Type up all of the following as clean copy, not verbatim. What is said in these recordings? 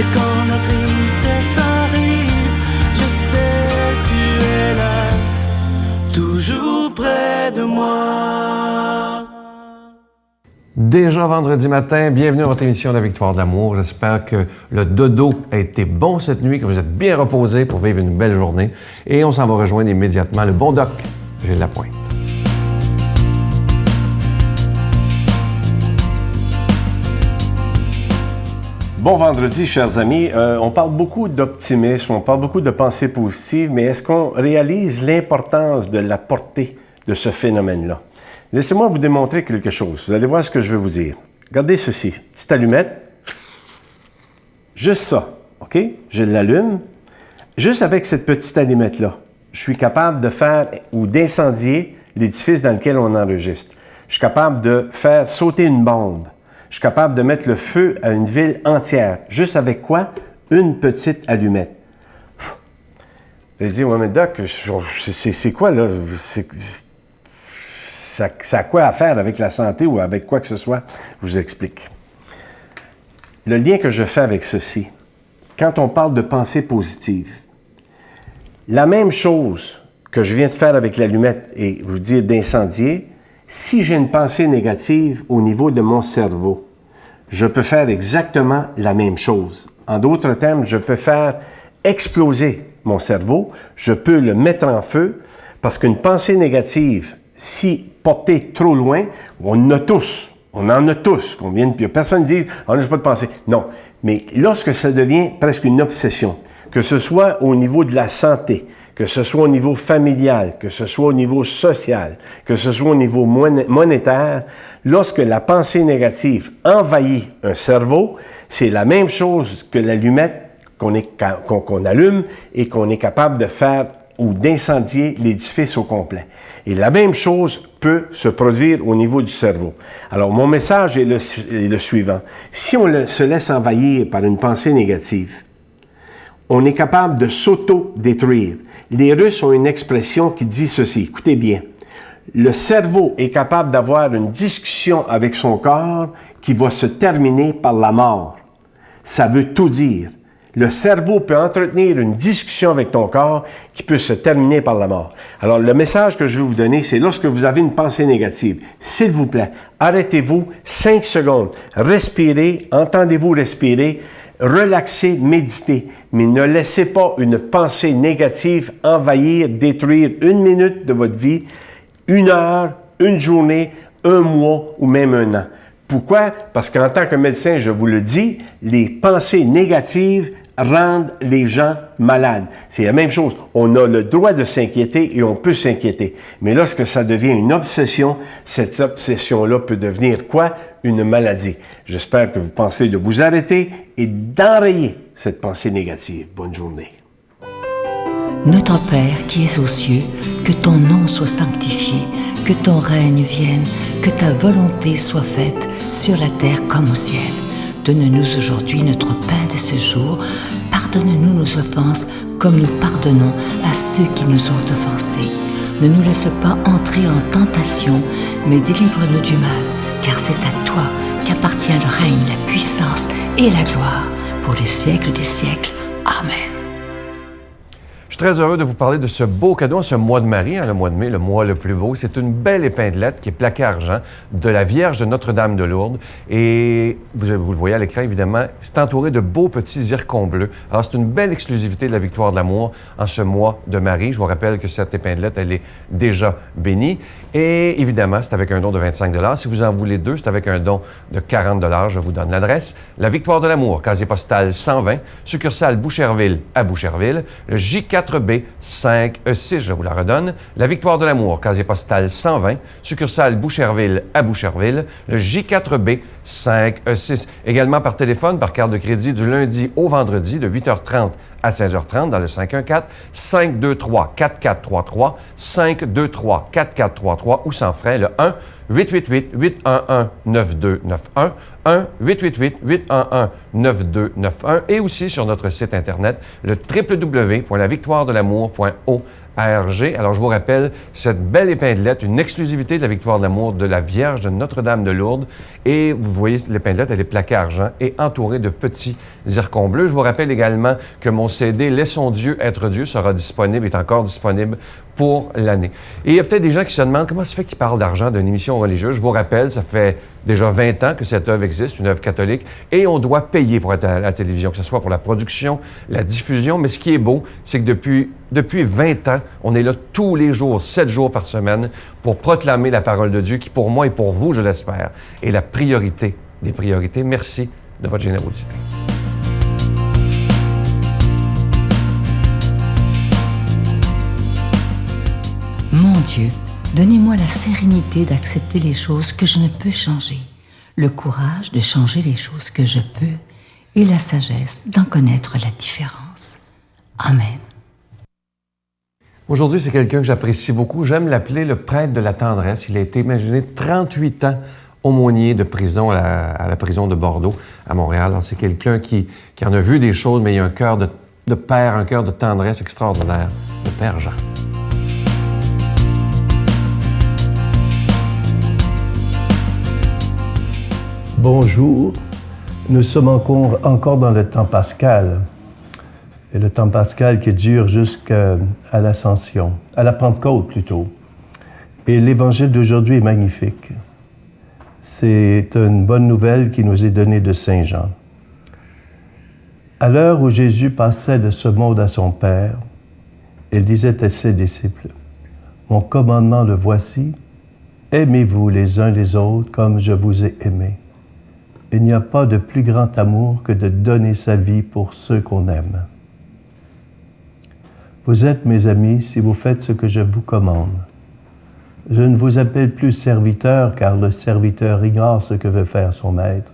Et quand la tristesse arrive, je sais tu es là, toujours près de moi. Déjà vendredi matin, bienvenue à votre émission de La Victoire de l'amour. J'espère que le dodo a été bon cette nuit, que vous êtes bien reposés pour vivre une belle journée. Et on s'en va rejoindre immédiatement le bon doc, Gilles Lapointe. Bon vendredi, chers amis. On parle beaucoup d'optimisme, on parle beaucoup de pensée positive, mais est-ce qu'on réalise l'importance de la portée de ce phénomène-là? Laissez-moi vous démontrer quelque chose. Vous allez voir ce que je vais vous dire. Regardez ceci. Petite allumette. Juste ça. OK? Je l'allume. Juste avec cette petite allumette-là, je suis capable de faire ou d'incendier l'édifice dans lequel on enregistre. Je suis capable de faire sauter une bombe. Je suis capable de mettre le feu à une ville entière. Juste avec quoi? Une petite allumette. Vous allez dire, ouais, mais Doc, c'est quoi, là? Ça a quoi à faire avec la santé ou avec quoi que ce soit? Je vous explique. Le lien que je fais avec ceci, quand on parle de pensée positive, la même chose que je viens de faire avec l'allumette et vous dire d'incendier, si j'ai une pensée négative au niveau de mon cerveau, je peux faire exactement la même chose. En d'autres termes, je peux faire exploser mon cerveau, je peux le mettre en feu, parce qu'une pensée négative, si portée trop loin, on en a tous, il n'y a personne qui dit « Ah, je n'ai pas de pensée ». Non, mais lorsque ça devient presque une obsession, que ce soit au niveau de la santé, que ce soit au niveau familial, que ce soit au niveau social, que ce soit au niveau monétaire, lorsque la pensée négative envahit un cerveau, c'est la même chose que l'allumette qu'on allume et qu'on est capable de faire ou d'incendier l'édifice au complet. Et la même chose peut se produire au niveau du cerveau. Alors, mon message est le suivant. Si on se laisse envahir par une pensée négative, on est capable de s'auto-détruire. Les Russes ont une expression qui dit ceci. Écoutez bien. Le cerveau est capable d'avoir une discussion avec son corps qui va se terminer par la mort. Ça veut tout dire. Le cerveau peut entretenir une discussion avec ton corps qui peut se terminer par la mort. Alors, le message que je vais vous donner, c'est lorsque vous avez une pensée négative, s'il vous plaît, arrêtez-vous 5 secondes, respirez, entendez-vous respirer, relaxez, méditez, mais ne laissez pas une pensée négative envahir, détruire 1 minute de votre vie, 1 heure, 1 journée, 1 mois ou même 1 an. Pourquoi? Parce qu'en tant que médecin, je vous le dis, les pensées négatives rendent les gens malades. C'est la même chose. On a le droit de s'inquiéter et on peut s'inquiéter. Mais lorsque ça devient une obsession, cette obsession-là peut devenir quoi? Une maladie. J'espère que vous pensez de vous arrêter et d'enrayer cette pensée négative. Bonne journée. Notre Père qui es aux cieux, que ton nom soit sanctifié, que ton règne vienne, que ta volonté soit faite sur la terre comme au ciel. Donne-nous aujourd'hui notre pain de ce jour. Pardonne-nous nos offenses comme nous pardonnons à ceux qui nous ont offensés. Ne nous laisse pas entrer en tentation, mais délivre-nous du mal, car c'est à toi qu'appartient le règne, la puissance et la gloire pour les siècles des siècles. Amen. Je suis très heureux de vous parler de ce beau cadeau en ce mois de Marie, le mois de mai, le mois le plus beau. C'est une belle épinglette qui est plaquée argent de la Vierge de Notre-Dame de Lourdes. Et vous le voyez à l'écran, évidemment, c'est entouré de beaux petits zircons bleus. Alors, c'est une belle exclusivité de la Victoire de l'amour en ce mois de Marie. Je vous rappelle que cette épinglette, elle est déjà bénie. Et évidemment, c'est avec un don de 25 $. Si vous en voulez 2, c'est avec un don de 40 $. Je vous donne l'adresse. La Victoire de l'amour, casier postal 120, succursale Boucherville à Boucherville. Le J4B 5E6, je vous la redonne. La Victoire de l'amour, casier postal 120, succursale Boucherville à Boucherville. Le J4B 5E6. Également par téléphone, par carte de crédit du lundi au vendredi de 8h30 à 16h30 dans le 514-523-4433, 523-4433 ou sans frais, le 1-888-811-9291, 1-888-811-9291 et aussi sur notre site Internet, le www.lavictoiredelamour.org. ARG. Alors, je vous rappelle cette belle épinglette, une exclusivité de la Victoire de l'amour de la Vierge de Notre-Dame de Lourdes. Et vous voyez, l'épinglette, elle est plaquée argent et entourée de petits zircons bleus. Je vous rappelle également que mon CD « Laissons Dieu être Dieu » sera disponible, est encore disponible pour l'année. Et il y a peut-être des gens qui se demandent comment ça fait qu'ils parlent d'argent d'une émission religieuse. Je vous rappelle, ça fait déjà 20 ans que cette œuvre existe, une œuvre catholique, et on doit payer pour être à la télévision, que ce soit pour la production, la diffusion. Mais ce qui est beau, c'est que depuis 20 ans, on est là tous les jours, 7 jours par semaine, pour proclamer la parole de Dieu, qui pour moi et pour vous, je l'espère, est la priorité des priorités. Merci de votre générosité. Mon Dieu, donnez-moi la sérénité d'accepter les choses que je ne peux changer, le courage de changer les choses que je peux et la sagesse d'en connaître la différence. Amen. Aujourd'hui, c'est quelqu'un que j'apprécie beaucoup. J'aime l'appeler le prêtre de la tendresse. Il a été imaginé 38 ans aumônier de prison à la prison de Bordeaux, à Montréal. Alors, c'est quelqu'un qui en a vu des choses, mais il a un cœur de père, un cœur de tendresse extraordinaire, le Père Jean. Bonjour, nous sommes encore dans le temps pascal, et le temps pascal qui dure jusqu'à l'Ascension, à la Pentecôte plutôt. Et l'évangile d'aujourd'hui est magnifique. C'est une bonne nouvelle qui nous est donnée de Saint Jean. À l'heure où Jésus passait de ce monde à son Père, il disait à ses disciples, « Mon commandement le voici, aimez-vous les uns les autres comme je vous ai aimés. » Il n'y a pas de plus grand amour que de donner sa vie pour ceux qu'on aime. Vous êtes mes amis si vous faites ce que je vous commande. Je ne vous appelle plus serviteur, car le serviteur ignore ce que veut faire son maître.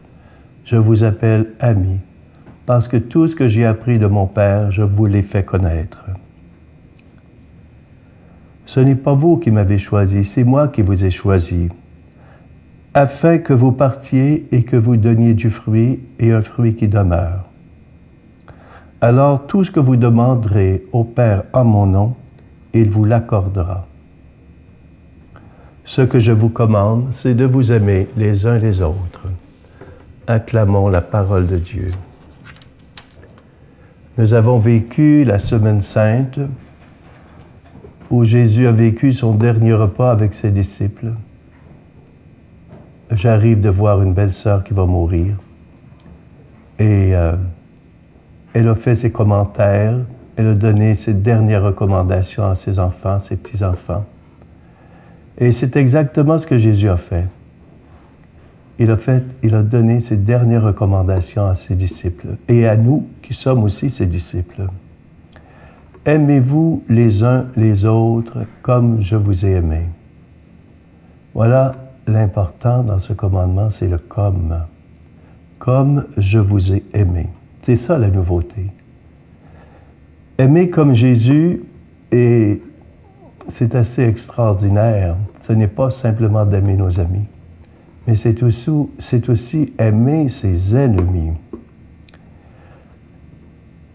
Je vous appelle ami, parce que tout ce que j'ai appris de mon Père, je vous l'ai fait connaître. Ce n'est pas vous qui m'avez choisi, c'est moi qui vous ai choisi, afin que vous partiez et que vous donniez du fruit et un fruit qui demeure. Alors tout ce que vous demanderez au Père en mon nom, il vous l'accordera. Ce que je vous commande, c'est de vous aimer les uns les autres. Acclamons la parole de Dieu. Nous avons vécu la Semaine Sainte, où Jésus a vécu son dernier repas avec ses disciples. J'arrive de voir une belle sœur qui va mourir. Et elle a fait ses commentaires, elle a donné ses dernières recommandations à ses enfants, ses petits-enfants. Et c'est exactement ce que Jésus a fait. Il a donné ses dernières recommandations à ses disciples et à nous qui sommes aussi ses disciples. Aimez-vous les uns les autres comme je vous ai aimés. Voilà. L'important dans ce commandement, c'est le « comme ». Comme je vous ai aimé. C'est ça la nouveauté. Aimer comme Jésus, et c'est assez extraordinaire. Ce n'est pas simplement d'aimer nos amis, mais c'est aussi aimer ses ennemis.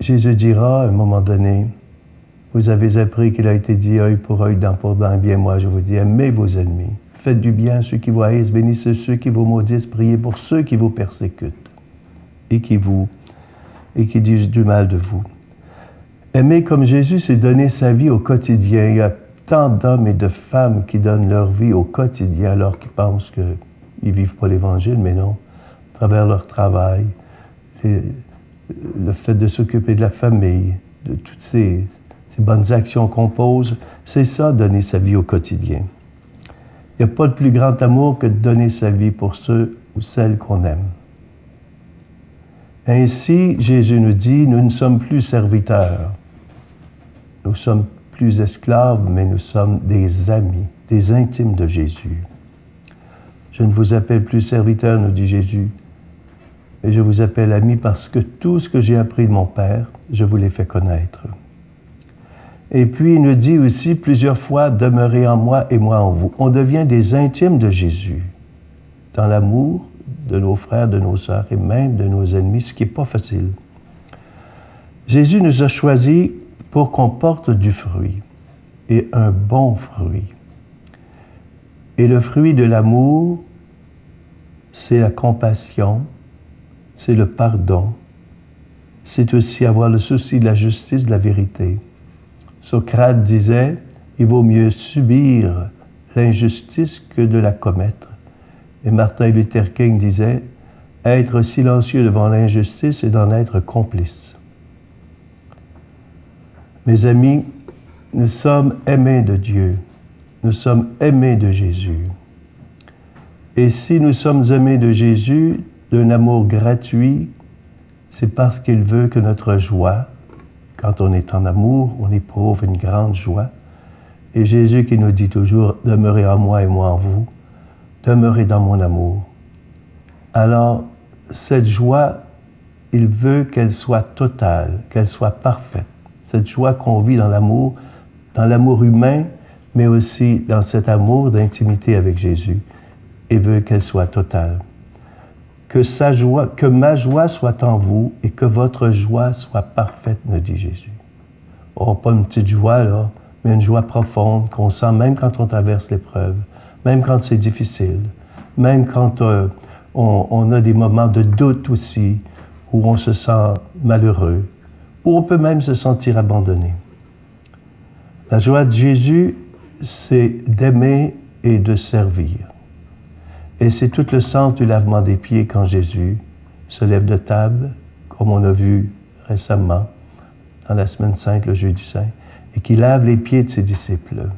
Jésus dira à un moment donné, « Vous avez appris qu'il a été dit œil pour œil, dent pour dent, bien moi je vous dis, aimez vos ennemis. » Faites du bien à ceux qui vous haïssent, bénissez ceux qui vous maudissent, priez pour ceux qui vous persécutent et qui disent du mal de vous. Aimer comme Jésus, c'est donner sa vie au quotidien. Il y a tant d'hommes et de femmes qui donnent leur vie au quotidien alors qu'ils pensent qu'ils ne vivent pas l'Évangile, mais non, à travers leur travail, le fait de s'occuper de la famille, de toutes ces bonnes actions qu'on pose, c'est ça, donner sa vie au quotidien. Il n'y a pas de plus grand amour que de donner sa vie pour ceux ou celles qu'on aime. Ainsi, Jésus nous dit, nous ne sommes plus serviteurs. Nous sommes plus esclaves, mais nous sommes des amis, des intimes de Jésus. Je ne vous appelle plus serviteurs, nous dit Jésus, mais je vous appelle amis parce que tout ce que j'ai appris de mon Père, je vous l'ai fait connaître. Et puis, il nous dit aussi plusieurs fois, « Demeurez en moi et moi en vous ». On devient des intimes de Jésus, dans l'amour de nos frères, de nos sœurs et même de nos ennemis, ce qui n'est pas facile. Jésus nous a choisis pour qu'on porte du fruit. et un bon fruit. Et le fruit de l'amour, c'est la compassion, c'est le pardon, c'est aussi avoir le souci de la justice, de la vérité. Socrate disait, il vaut mieux subir l'injustice que de la commettre. Et Martin Luther King disait, être silencieux devant l'injustice et d'en être complice. Mes amis, nous sommes aimés de Dieu, nous sommes aimés de Jésus. Et si nous sommes aimés de Jésus, d'un amour gratuit, c'est parce qu'il veut que notre joie, quand on est en amour, on éprouve une grande joie. Et Jésus qui nous dit toujours, demeurez en moi et moi en vous, demeurez dans mon amour. Alors, cette joie, il veut qu'elle soit totale, qu'elle soit parfaite. Cette joie qu'on vit dans l'amour humain, mais aussi dans cet amour d'intimité avec Jésus. Il veut qu'elle soit totale. Que ma joie soit en vous et que votre joie soit parfaite, nous dit Jésus. Oh, pas une petite joie, là, mais une joie profonde qu'on sent même quand on traverse l'épreuve, même quand c'est difficile, même quand on a des moments de doute aussi, où on se sent malheureux, où on peut même se sentir abandonné. La joie de Jésus, c'est d'aimer et de servir. Et c'est tout le sens du lavement des pieds quand Jésus se lève de table, comme on a vu récemment dans la Semaine Sainte, le Jeudi Saint, et qui lave les pieds de ses disciples.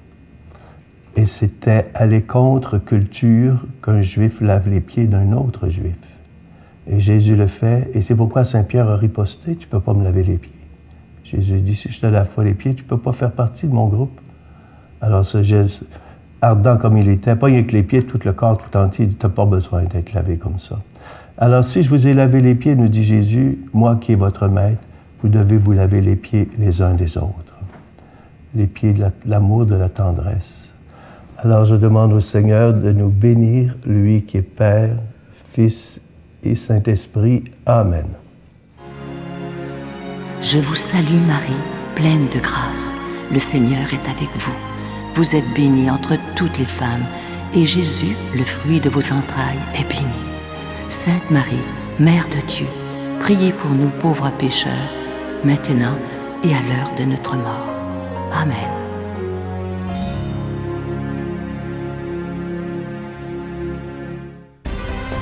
Et c'était aller contre culture qu'un Juif lave les pieds d'un autre Juif. Et Jésus le fait, et c'est pourquoi Saint Pierre a riposté, « Tu ne peux pas me laver les pieds. » Jésus dit, « Si je ne te lave pas les pieds, tu ne peux pas faire partie de mon groupe. » Alors ce geste, ardent comme il était, pas avec les pieds, tout le corps tout entier, tu n'as pas besoin d'être lavé comme ça. Alors si je vous ai lavé les pieds, nous dit Jésus, moi qui est votre maître, vous devez vous laver les pieds les uns des autres. Les pieds de l'amour, de la tendresse. Alors je demande au Seigneur de nous bénir, lui qui est Père, Fils et Saint-Esprit. Amen. Je vous salue Marie, pleine de grâce. Le Seigneur est avec vous. Vous êtes bénie entre toutes les femmes, et Jésus, le fruit de vos entrailles, est béni. Sainte Marie, Mère de Dieu, priez pour nous pauvres pécheurs, maintenant et à l'heure de notre mort. Amen.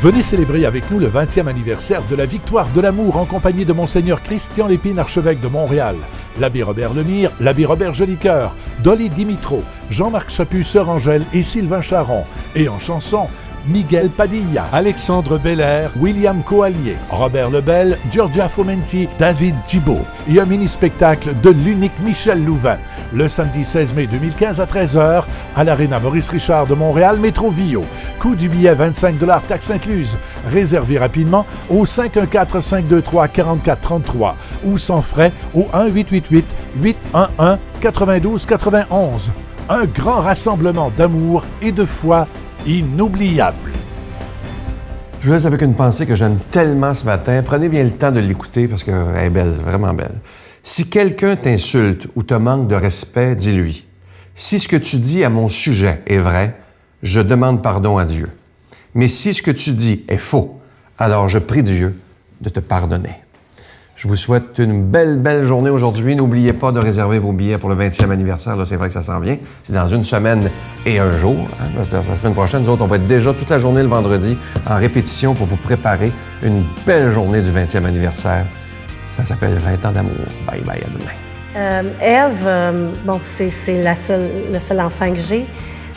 Venez célébrer avec nous le 20e anniversaire de la Victoire de l'amour en compagnie de Monseigneur Christian Lépine, archevêque de Montréal, l'abbé Robert Lemire, l'abbé Robert Jolicoeur, Dolly Dimitro, Jean-Marc Chaput, Sœur Angèle et Sylvain Charon. Et en chanson, Miguel Padilla, Alexandre Belair, William Coallier, Robert Lebel, Giorgia Fomenti, David Thibault. Et un mini-spectacle de l'unique Michel Louvain, le samedi 16 mai 2015 à 13h à l'Arena Maurice Richard de Montréal, Métro Vio. Coût du billet 25 $, taxes incluses. Réservez rapidement au 514-523-4433 ou sans frais au 1-888-811-9291. Un grand rassemblement d'amour et de foi inoubliable. Je vous laisse avec une pensée que j'aime tellement ce matin. Prenez bien le temps de l'écouter parce qu'elle est belle, vraiment belle. Si quelqu'un t'insulte ou te manque de respect, dis-lui. Si ce que tu dis à mon sujet est vrai, je demande pardon à Dieu. Mais si ce que tu dis est faux, alors je prie Dieu de te pardonner. Je vous souhaite une belle journée aujourd'hui. N'oubliez pas de réserver vos billets pour le 20e anniversaire. Là, c'est vrai que ça s'en vient. C'est dans une semaine et un jour. La semaine prochaine, nous autres, on va être déjà toute la journée le vendredi en répétition pour vous préparer une belle journée du 20e anniversaire. Ça s'appelle 20 ans d'amour. Bye bye, à demain. Ève, c'est le seul enfant que j'ai.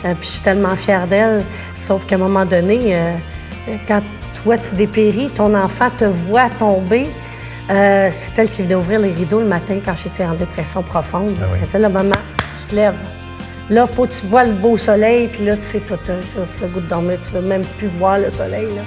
Puis je suis tellement fière d'elle. Sauf qu'à un moment donné, quand toi, tu dépéris, ton enfant te voit tomber. C'est elle qui venait ouvrir les rideaux le matin quand j'étais en dépression profonde. Ah oui. Elle disait, là, maman, tu te lèves. Là, faut que tu vois le beau soleil, puis là, tu sais, toi, t'as juste le goût de dormir. Tu veux même plus voir le soleil, là.